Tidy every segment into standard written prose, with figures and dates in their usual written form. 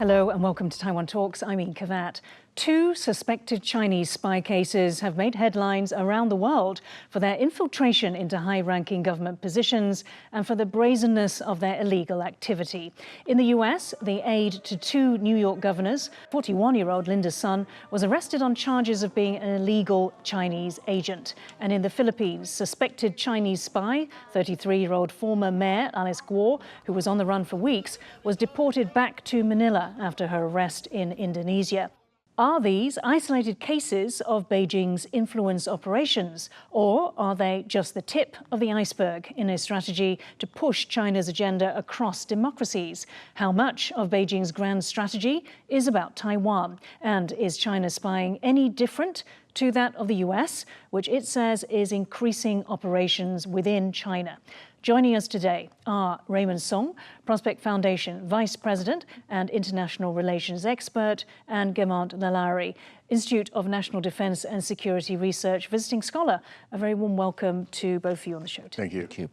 Hello and welcome to Taiwan Talks. I'm Ian Kavat. Two suspected Chinese spy cases have made headlines around the world for their infiltration into high-ranking government positions and for the brazenness of their illegal activity. In the US, the aide to two New York governors, 41-year-old Linda Sun, was arrested on charges of being an illegal Chinese agent. And in the Philippines, suspected Chinese spy, 33-year-old former mayor Alice Guo, who was on the run for weeks, was deported back to Manila after her arrest in Indonesia. Are these isolated cases of Beijing's influence operations, or are they just the tip of the iceberg in a strategy to push China's agenda across democracies? How much of Beijing's grand strategy is about Taiwan? And is China spying any different to that of the US, which it says is increasing operations within China? Joining us today are Raymond Sung, Prospect Foundation Vice President and International Relations Expert, and Guermantes Lailari, Institute of National Defence and Security Research visiting scholar. A very warm welcome to both of you on the show today. Thank you. Thank you.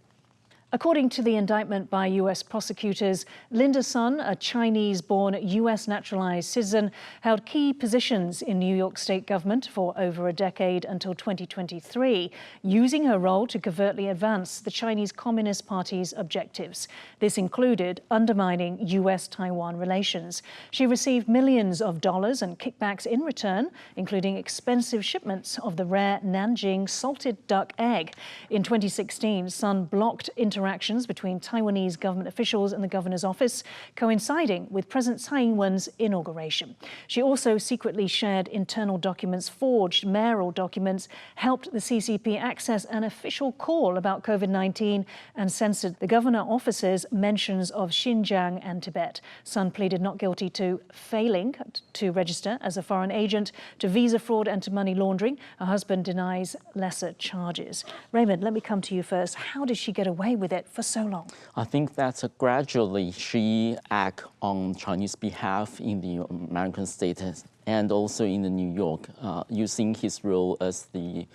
According to the indictment by US prosecutors, Linda Sun, a Chinese-born US naturalized citizen, held key positions in New York state government for over a decade until 2023, using her role to covertly advance the Chinese Communist Party's objectives. This included undermining US-Taiwan relations. She received millions of dollars and kickbacks in return, including expensive shipments of the rare Nanjing salted duck egg. In 2016, Sun blocked interactions between Taiwanese government officials and the governor's office, coinciding with President Tsai Ing-wen's inauguration. She also secretly shared internal documents, forged mayoral documents, helped the CCP access an official call about COVID-19, and censored the governor office's mentions of Xinjiang and Tibet. Sun pleaded not guilty to failing to register as a foreign agent, to visa fraud and to money laundering. Her husband denies lesser charges. Raymond, let me come to you first. How did she get away with it for so long? I think that gradually she acted on Chinese behalf in the American states and also in the New York, using his role as the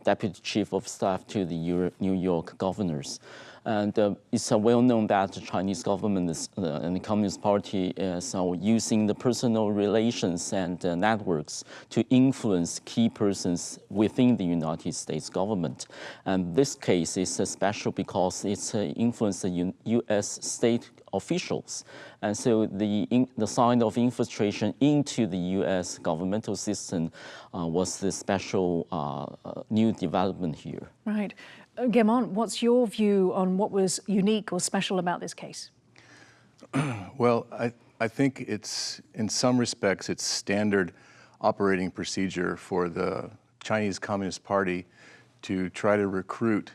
deputy chief of staff to the New York governors. And it's well known that the Chinese government and the Communist Party is using the personal relations and networks to influence key persons within the United States government. And this case is special because it's influenced the U.S. state officials. And so the sign of infiltration into the U.S. governmental system was the special new development here. Right. Guermantes, what's your view on what was unique or special about this case? Well, I think it's, in some respects, it's standard operating procedure for the Chinese Communist Party to try to recruit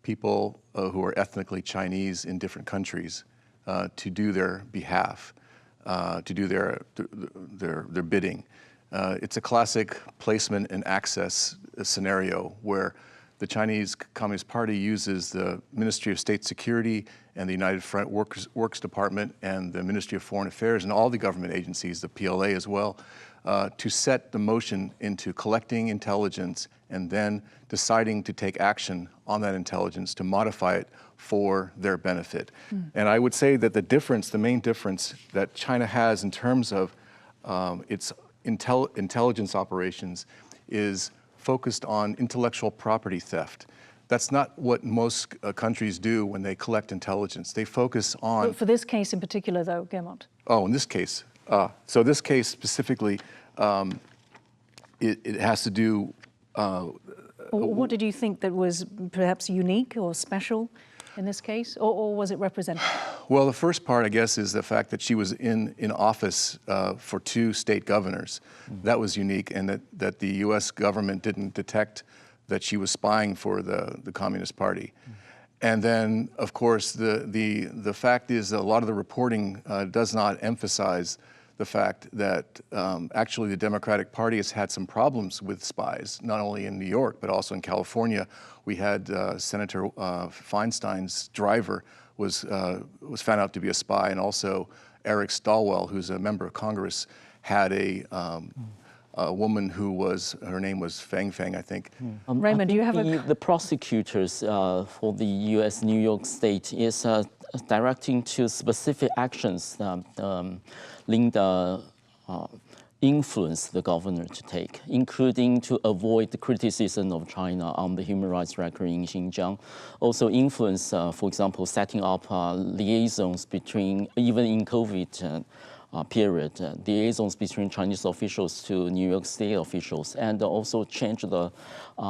people who are ethnically Chinese in different countries to do their behalf, to do their bidding. It's a classic placement and access scenario where the Chinese Communist Party uses the Ministry of State Security and the United Front Works Department and the Ministry of Foreign Affairs and all the government agencies, the PLA as well, to set the motion into collecting intelligence and then deciding to take action on that intelligence to modify it for their benefit. And I would say that the main difference that China has in terms of its intelligence operations is focused on intellectual property theft. That's not what most countries do when they collect intelligence. They focus on... But for this case in particular, though, Guermantes? Oh, in this case. So this case specifically, it has to do... what did you think that was perhaps unique or special in this case, or was it representative? Well, the first part, I guess, is the fact that she was in office for two state governors. That was unique, and that the U.S. government didn't detect that she was spying for the Communist Party. And then, of course, the fact is that a lot of the reporting does not emphasize the fact that actually the Democratic Party has had some problems with spies, not only in New York, but also in California. We had Senator Feinstein's driver was found out to be a spy, and also Eric Stilwell, who's a member of Congress, had a woman who was, her name was Fang Fang, I think. Raymond, do you have the prosecutors for the U.S. New York State is directing to specific actions Linda influenced the governor to take, including to avoid the criticism of China on the human rights record in Xinjiang. Also influence, for example, setting up liaisons between, even in COVID period, liaisons between Chinese officials to New York State officials, and also change the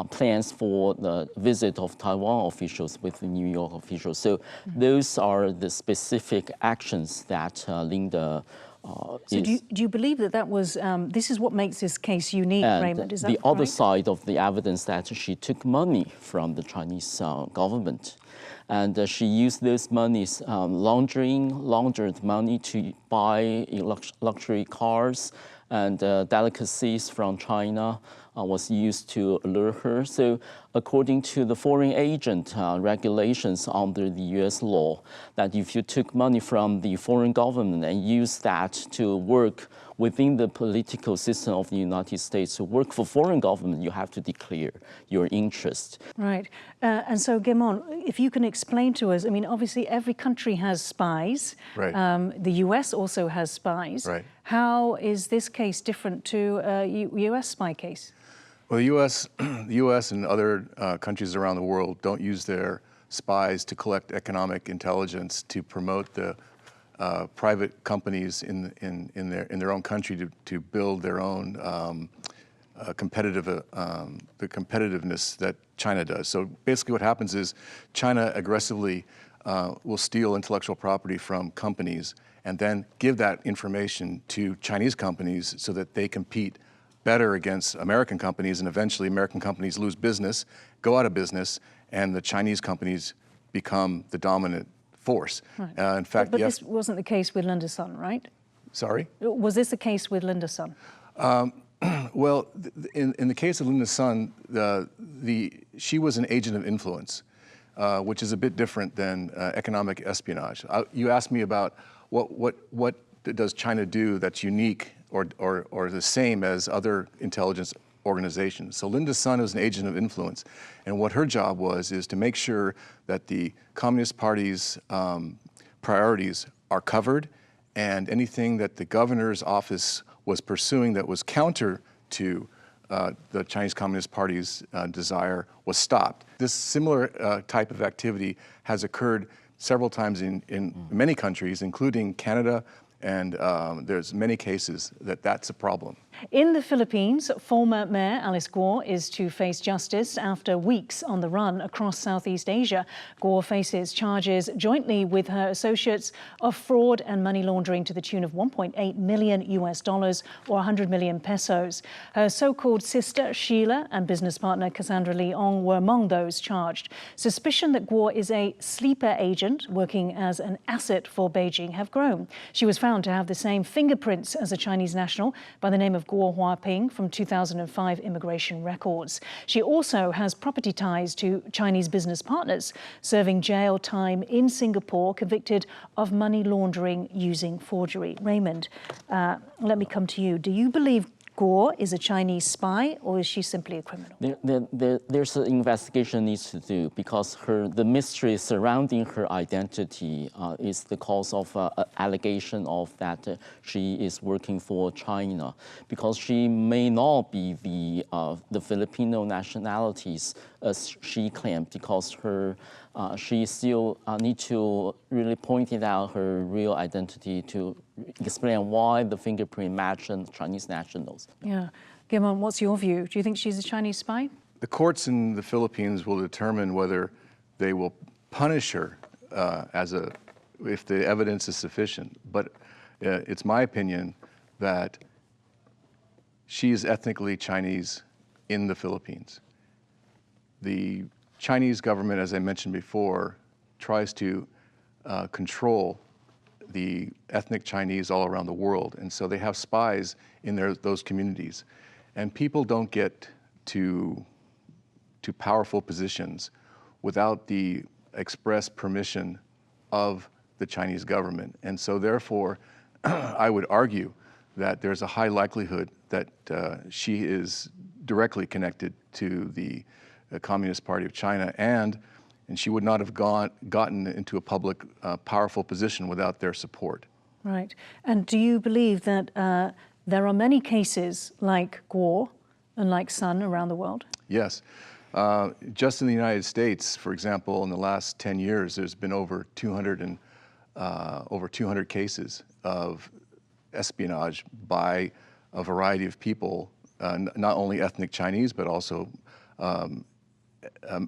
plans for the visit of Taiwan officials with the New York officials. So those are the specific actions that Linda So do you believe that was, this is what makes this case unique, and Raymond? Is that the other right? side of the evidence that she took money from the Chinese government. And she used those monies, laundered money to buy luxury cars and delicacies from China was used to lure her. So according to the foreign agent regulations under the US law, that if you took money from the foreign government and used that to work within the political system of the United States, to work for foreign government, you have to declare your interest. Right. And so, Guermantes, if you can explain to us, I mean, obviously every country has spies. Right. The US also has spies. Right. How is this case different to a US spy case? Well, the U.S. and other countries around the world don't use their spies to collect economic intelligence to promote the private companies in their own country to build their own the competitiveness that China does. So basically, what happens is China aggressively will steal intellectual property from companies and then give that information to Chinese companies so that they compete better against American companies, and eventually American companies lose business, go out of business, and the Chinese companies become the dominant force. Right. In fact, but this wasn't the case with Linda Sun, right? Sorry? Was this the case with Linda Sun? Well, in the case of Linda Sun, she was an agent of influence, which is a bit different than economic espionage. You asked me about what does China do that's unique or the same as other intelligence organizations. So Linda Sun was an agent of influence, and what her job is to make sure that the Communist Party's priorities are covered, and anything that the governor's office was pursuing that was counter to the Chinese Communist Party's desire was stopped. This similar type of activity has occurred several times in many countries, including Canada, and there's many cases that's a problem. In the Philippines, former Mayor Alice Guo is to face justice after weeks on the run across Southeast Asia. Guo faces charges jointly with her associates of fraud and money laundering to the tune of $1.8 million or 100 million pesos. Her so-called sister Sheila and business partner Cassandra Leong were among those charged. Suspicion that Guo is a sleeper agent working as an asset for Beijing have grown. She was found to have the same fingerprints as a Chinese national by the name of Guo Huaping from 2005 immigration records. She also has property ties to Chinese business partners, serving jail time in Singapore, convicted of money laundering using forgery. Raymond, let me come to you. Do you believe Guo is a Chinese spy, or is she simply a criminal? There's an investigation needs to do, because the mystery surrounding her identity is the cause of allegation of that she is working for China, because she may not be the Filipino nationalities as she claimed, because she still need to really point it out her real identity to explain why the fingerprint matched Chinese nationals. Yeah. Guermantes, what's your view? Do you think she's a Chinese spy? The courts in the Philippines will determine whether they will punish her if the evidence is sufficient. But it's my opinion that she is ethnically Chinese in the Philippines. The Chinese government, as I mentioned before, tries to control the ethnic Chinese all around the world. And so they have spies in those communities. And people don't get to powerful positions without the express permission of the Chinese government. And so therefore, I would argue that there's a high likelihood that she is directly connected to the Communist Party of China, and and she would not have gotten into a public, powerful position without their support. Right. And do you believe that there are many cases like Guo and like Sun around the world? Yes. Just in the United States, for example, in the last 10 years, there's been over 200 cases of espionage by a variety of people, not only ethnic Chinese, but also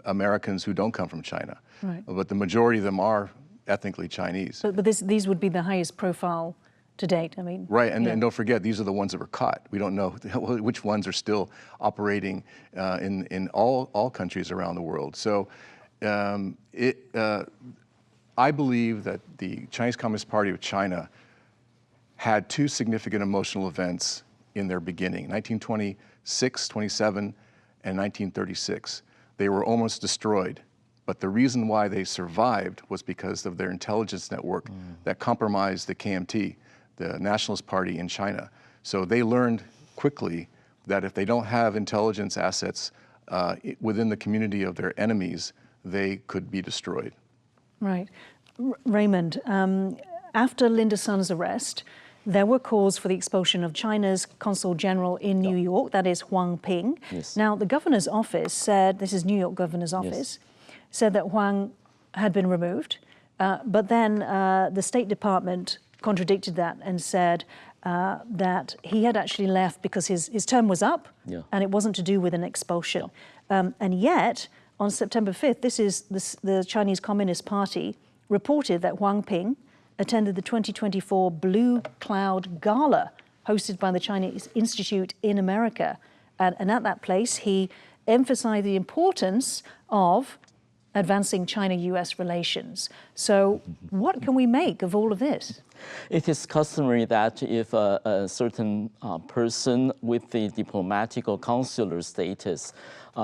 Americans who don't come from China. Right. But the majority of them are ethnically Chinese. But these would be the highest profile to date, I mean. Right, and, yeah. and don't forget, these are the ones that were caught. We don't know which ones are still operating in all countries around the world. So I believe that the Chinese Communist Party of China had two significant emotional events in their beginning, 1926, 27, and 1936. They were almost destroyed. But the reason why they survived was because of their intelligence network that compromised the KMT, the Nationalist Party in China. So they learned quickly that if they don't have intelligence assets within the community of their enemies, they could be destroyed. Right. Raymond, after Linda Sun's arrest, there were calls for the expulsion of China's Consul General in New York, that is Huang Ping. Yes. Now, the governor's office said, this is New York governor's office, said that Huang had been removed, but then the State Department contradicted that and said that he had actually left because his term was up and it wasn't to do with an expulsion. And yet, on September 5th, the Chinese Communist Party reported that Huang Ping attended the 2024 Blue Cloud Gala hosted by the Chinese Institute in America. And at that place, he emphasized the importance of advancing China-US relations. So what can we make of all of this? It is customary that if a certain person with the diplomatic or consular status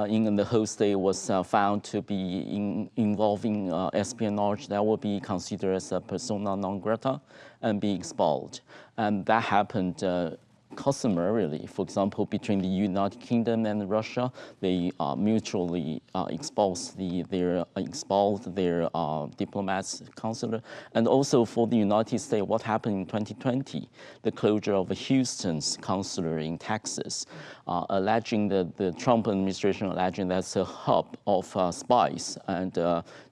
in the host state was found to be involving espionage, that will be considered as a persona non grata and be expelled. And that happened customarily. For example, between the United Kingdom and Russia, they mutually expelled their diplomats, consular. And also for the United States, what happened in 2020, the closure of Houston's consular in Texas, alleging that the Trump administration alleging that's a hub of spies and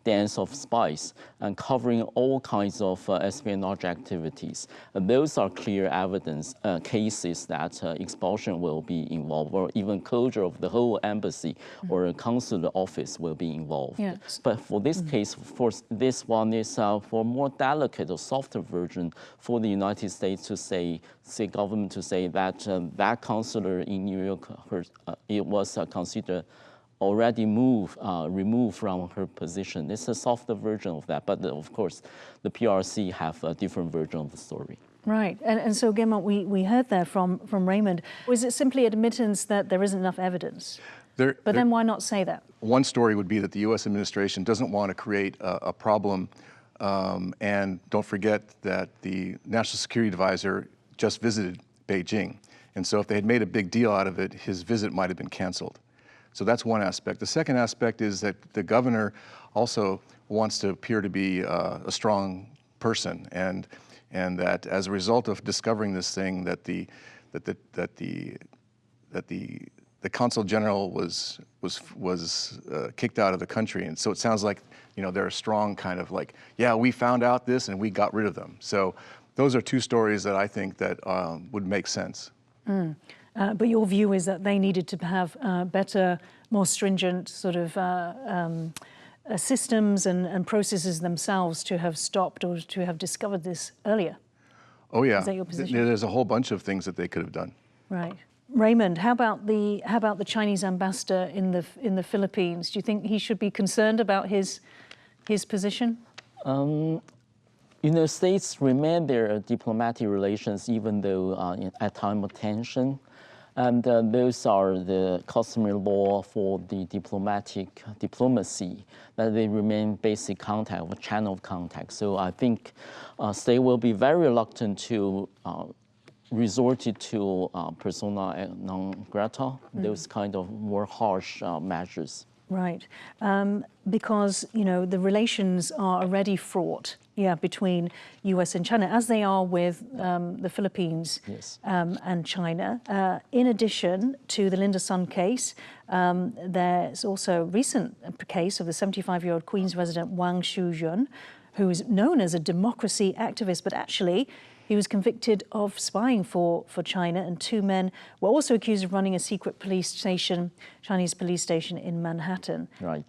dens of spies and covering all kinds of espionage activities. Those are clear evidence cases that expulsion will be involved, or even closure of the whole embassy or a consular office will be involved. Yes. But for this case, of course, this one is for more delicate or softer version for the United States to say government to say that that consular in New York, it was considered already removed from her position. It's a softer version of that, but of course, the PRC have a different version of the story. Right, and so Guermantes, we heard there from Raymond. Was it simply admittance that there isn't enough evidence? But then why not say that? One story would be that the U.S. administration doesn't want to create a problem, and don't forget that the National Security Advisor just visited Beijing, and so if they had made a big deal out of it, his visit might have been canceled. So that's one aspect. The second aspect is that the governor also wants to appear to be a strong person, and that as a result of discovering this thing, that the consul general was kicked out of the country, and so it sounds like they're a strong kind of like, yeah, we found out this and we got rid of them. So those are two stories that I think that would make sense. But your view is that they needed to have better, more stringent sort of systems and processes themselves to have stopped or to have discovered this earlier. Oh yeah, Is that your position? There's a whole bunch of things that they could have done. Right. Raymond, how about the Chinese ambassador in the Philippines? Do you think he should be concerned about his position? States remain their diplomatic relations even though at time of tension. And those are the customary law for the diplomacy, that they remain basic contact or channel of contact. So I think they will be very reluctant to resort to persona non grata, those kind of more harsh measures. Right, because the relations are already fraught, between U.S. and China, as they are with the Philippines Yes. and China. In addition to the Linda Sun case, there's also a recent case of the 75-year-old Queens resident Wang Shuzhen, who is known as a democracy activist, but actually he was convicted of spying for China, and 2 men were also accused of running a secret police station, Chinese police station in Manhattan. Right.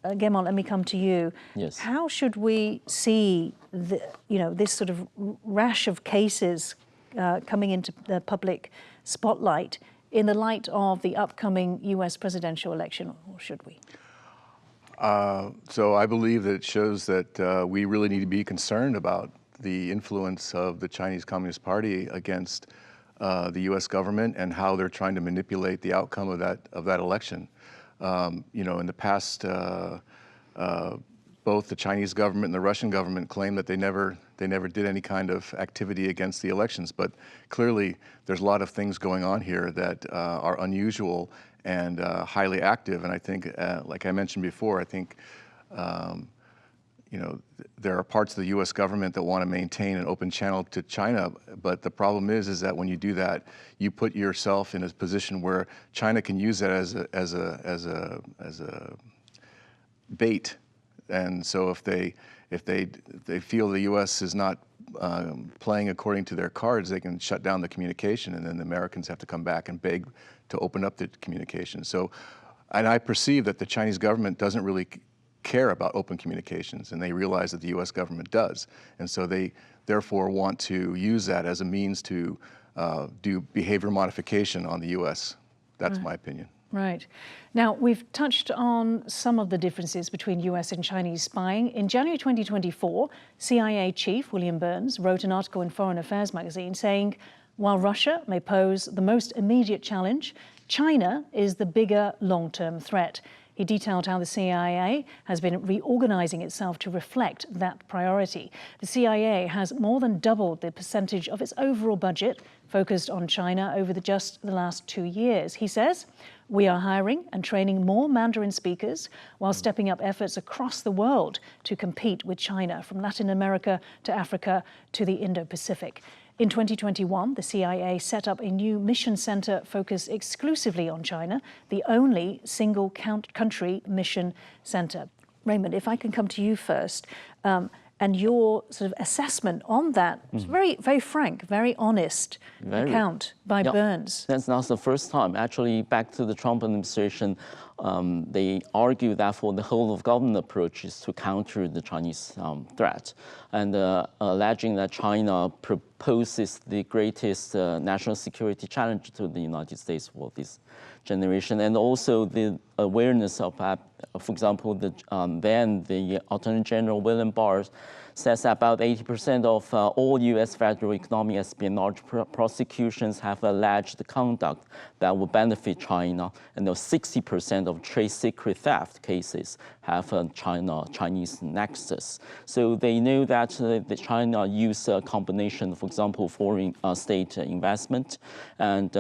Guermantes, let me come to you. Yes. How should we see this sort of rash of cases coming into the public spotlight in the light of the upcoming U.S. presidential election, or should we? So I believe that it shows that we really need to be concerned about the influence of the Chinese Communist Party against the U.S. government and how they're trying to manipulate the outcome of that election. In the past, both the Chinese government and the Russian government claim that they never did any kind of activity against the elections. But clearly, there's a lot of things going on here that are unusual and highly active. And I think, like I mentioned before, I think there are parts of the U.S. government that want to maintain an open channel to China, but the problem is that when you do that, you put yourself in a position where China can use that as a bait, and so if they feel the U.S. is not playing according to their cards, they can shut down the communication, and then the Americans have to come back and beg to open up the communication. So, and I perceive that the Chinese government doesn't really care about open communications, and they realize that the U.S. government does. And so they therefore want to use that as a means to do behavior modification on the U.S. That's my opinion. Right. Now, we've touched on some of the differences between U.S. and Chinese spying. In January 2024, CIA Chief William Burns wrote an article in Foreign Affairs magazine saying, while Russia may pose the most immediate challenge, China is the bigger long-term threat. He detailed how the CIA has been reorganizing itself to reflect that priority. The CIA has more than doubled the percentage of its overall budget focused on China over just the last 2 years. He says, we are hiring and training more Mandarin speakers while stepping up efforts across the world to compete with China, from Latin America to Africa to the Indo-Pacific. In 2021, the CIA set up a new mission center focused exclusively on China, the only single country mission center. Raymond, if I can come to you first, and your sort of assessment on that, very, very frank, very honest account by Burns. That's not the first time. Actually, back to the Trump administration, they argue that for the whole of government approach is to counter the Chinese threat, and alleging that China poses the greatest national security challenge to the United States for this generation, and also the awareness of, for example, then the Attorney General William Barr says about 80% of all U.S. federal economic espionage prosecutions have alleged conduct that will benefit China, and 60% of trade secret theft cases have a Chinese nexus. So they know that China use a combination, for example, foreign state investment and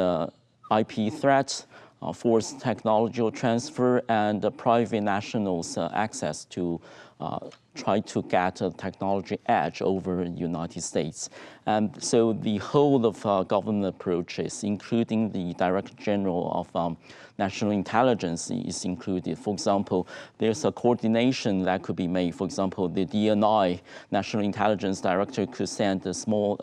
IP threats, forced technological transfer, and private nationals' access to try to get a technology edge over the United States. And so the whole of government approaches, including the Director General of National Intelligence, is included. For example, there's a coordination that could be made. For example, the DNI, National Intelligence Director, could send a small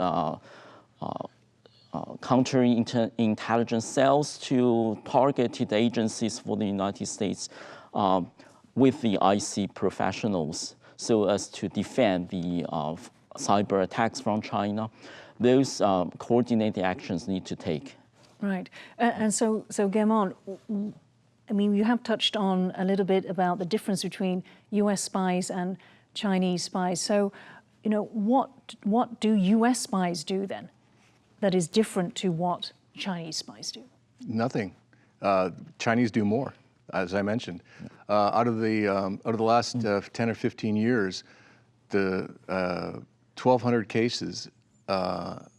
counterintelligence cells to targeted agencies for the United States with the IC professionals, so as to defend the cyber attacks from China. Those coordinated actions need to take. Right, and so Guermantes, I mean, you have touched on a little bit about the difference between U.S. spies and Chinese spies. So, what do U.S. spies do then that is different to what Chinese spies do? Nothing. Chinese do more, as I mentioned. Out of the last 10 or 15 years, the 1,200 cases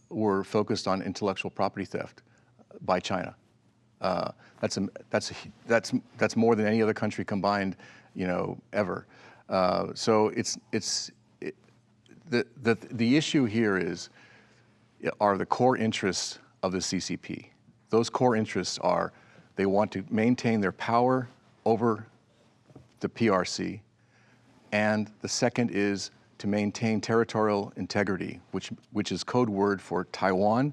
were focused on intellectual property theft by China. That's more than any other country combined, ever. So the issue here are the core interests of the CCP. Those core interests are they want to maintain their power over the PRC, and the second is to maintain territorial integrity, which is code word for Taiwan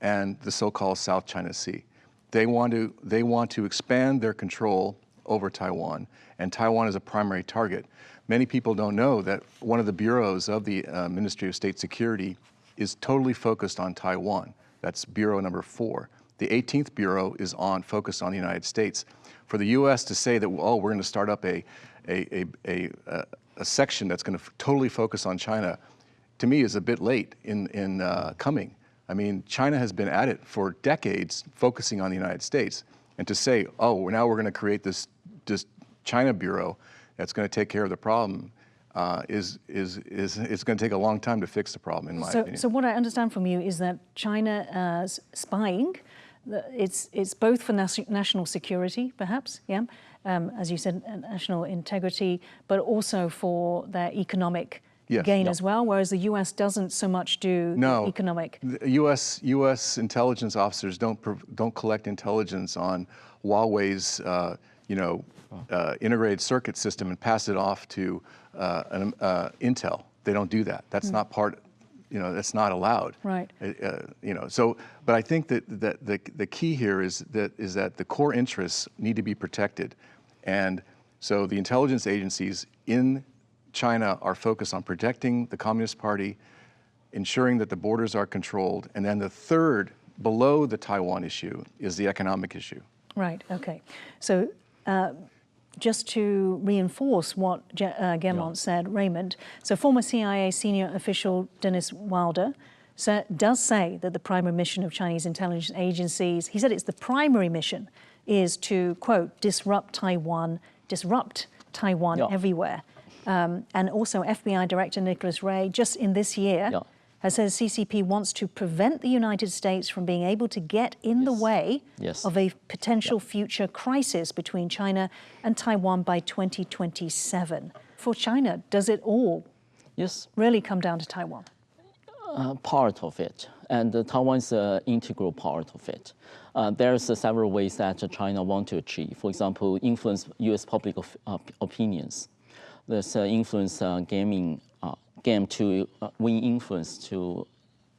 and the so-called South China Sea. They want to expand their control over Taiwan, and Taiwan is a primary target. Many people don't know that one of the bureaus of the Ministry of State Security is totally focused on Taiwan. That's Bureau number 4. The 18th Bureau is focused on the United States. For the U.S. to say that, oh, we're going to start up a section that's going to totally focus on China, to me is a bit late in coming. I mean, China has been at it for decades, focusing on the United States. And to say, oh, now we're going to create this China Bureau that's going to take care of the problem, it's going to take a long time to fix the problem, in my opinion. So what I understand from you is that China's spying, it's both for national security, perhaps, yeah, as you said, national integrity, but also for their economic gain as well, whereas the U.S. doesn't so much do economic. The U.S. intelligence officers don't collect intelligence on Huawei's, integrated circuit system and pass it off to Intel. They don't do that. That's not part. That's not allowed. Right. But I think that the key here is that the core interests need to be protected, and so the intelligence agencies in China are focused on protecting the Communist Party, ensuring that the borders are controlled, and then the third, below the Taiwan issue, is the economic issue. Right. Okay. So. Just to reinforce what Guermantes said, Raymond, so former CIA senior official Dennis Wilder does say that the primary mission of Chinese intelligence agencies, he said it's the primary mission, is to, quote, disrupt Taiwan everywhere. And also FBI Director Nicholas Ray, just in this year, has said CCP wants to prevent the United States from being able to get in the way of a potential future crisis between China and Taiwan by 2027. For China, does it all really come down to Taiwan? Part of it, and Taiwan is an integral part of it. There's several ways that China wants to achieve. For example, influence U.S. public opinions. There's influence game to win influence to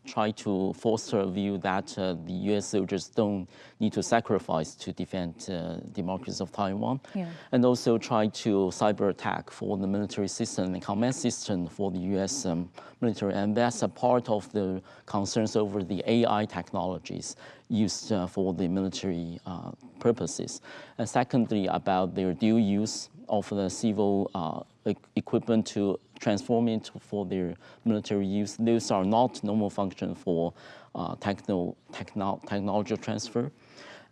try to foster a view that the U.S. soldiers don't need to sacrifice to defend democracies of Taiwan, and also try to cyber attack for the military system and command system for the U.S. Military, and that's a part of the concerns over the AI technologies used for the military purposes. And secondly, about their dual use of the civil equipment to transform it for their military use. Those are not normal function for technology transfer.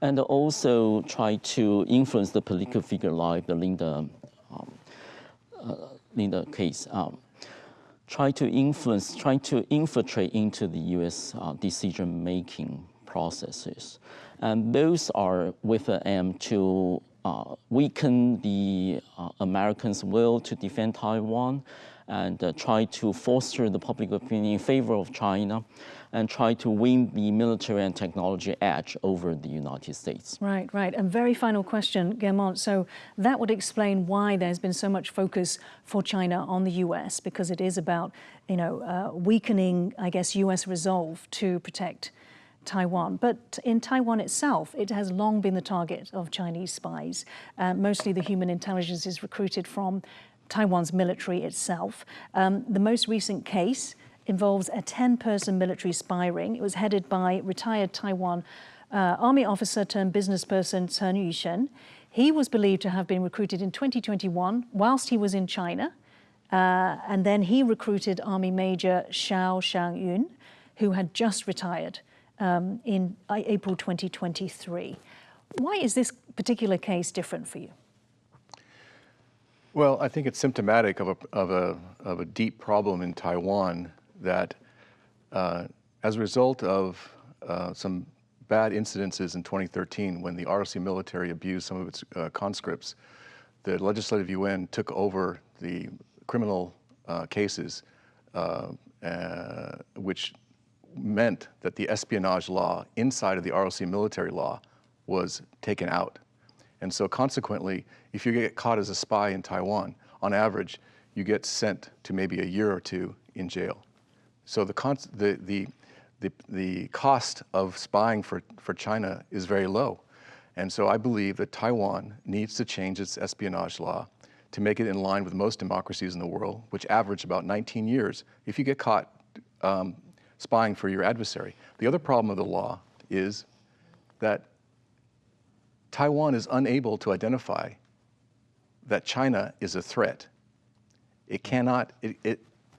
And also try to influence the political figure like the Linda case. Try to infiltrate into the U.S. decision-making processes. And those are with an aim to weaken the Americans' will to defend Taiwan, and try to foster the public opinion in favor of China, and try to win the military and technology edge over the United States. Right, right. And very final question, Guermantes. So that would explain why there's been so much focus for China on the U.S., because it is about, weakening, I guess, U.S. resolve to protect Taiwan. But in Taiwan itself, it has long been the target of Chinese spies. Mostly the human intelligence is recruited from Taiwan's military itself. The most recent case involves a 10-person military spy ring. It was headed by retired Taiwan Army officer turned business person Chen Yushen. He was believed to have been recruited in 2021 whilst he was in China. And then he recruited Army Major Xiao Xiangyun, who had just retired in April 2023. Why is this particular case different for you? Well, I think it's symptomatic of a deep problem in Taiwan that, as a result of some bad incidences in 2013 when the ROC military abused some of its conscripts, the Legislative UN took over the criminal cases, which meant that the espionage law inside of the ROC military law was taken out. And so consequently, if you get caught as a spy in Taiwan, on average, you get sent to maybe a year or two in jail. So the cost of spying for China is very low. And so I believe that Taiwan needs to change its espionage law to make it in line with most democracies in the world, which average about 19 years if you get caught spying for your adversary. The other problem of the law is that Taiwan is unable to identify that China is a threat. It cannot,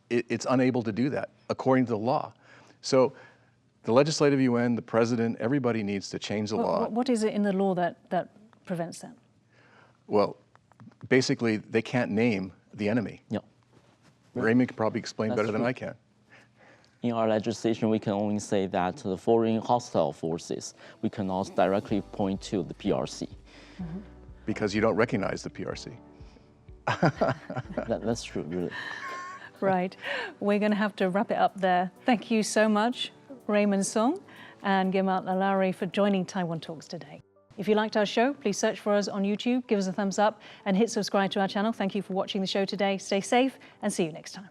it's unable to do that according to the law. So the Legislative UN, the President, everybody needs to change the law. What is it in the law that prevents that? Well, basically, they can't name the enemy. Yeah. Raymond can probably explain better than I can. In our legislation, we can only say that the foreign hostile forces, we cannot directly point to the PRC. Mm-hmm. Because you don't recognize the PRC. That's true, really. Right. We're going to have to wrap it up there. Thank you so much, Raymond Sung and Guermantes Lailari, for joining Taiwan Talks today. If you liked our show, please search for us on YouTube, give us a thumbs up, and hit subscribe to our channel. Thank you for watching the show today. Stay safe, and see you next time.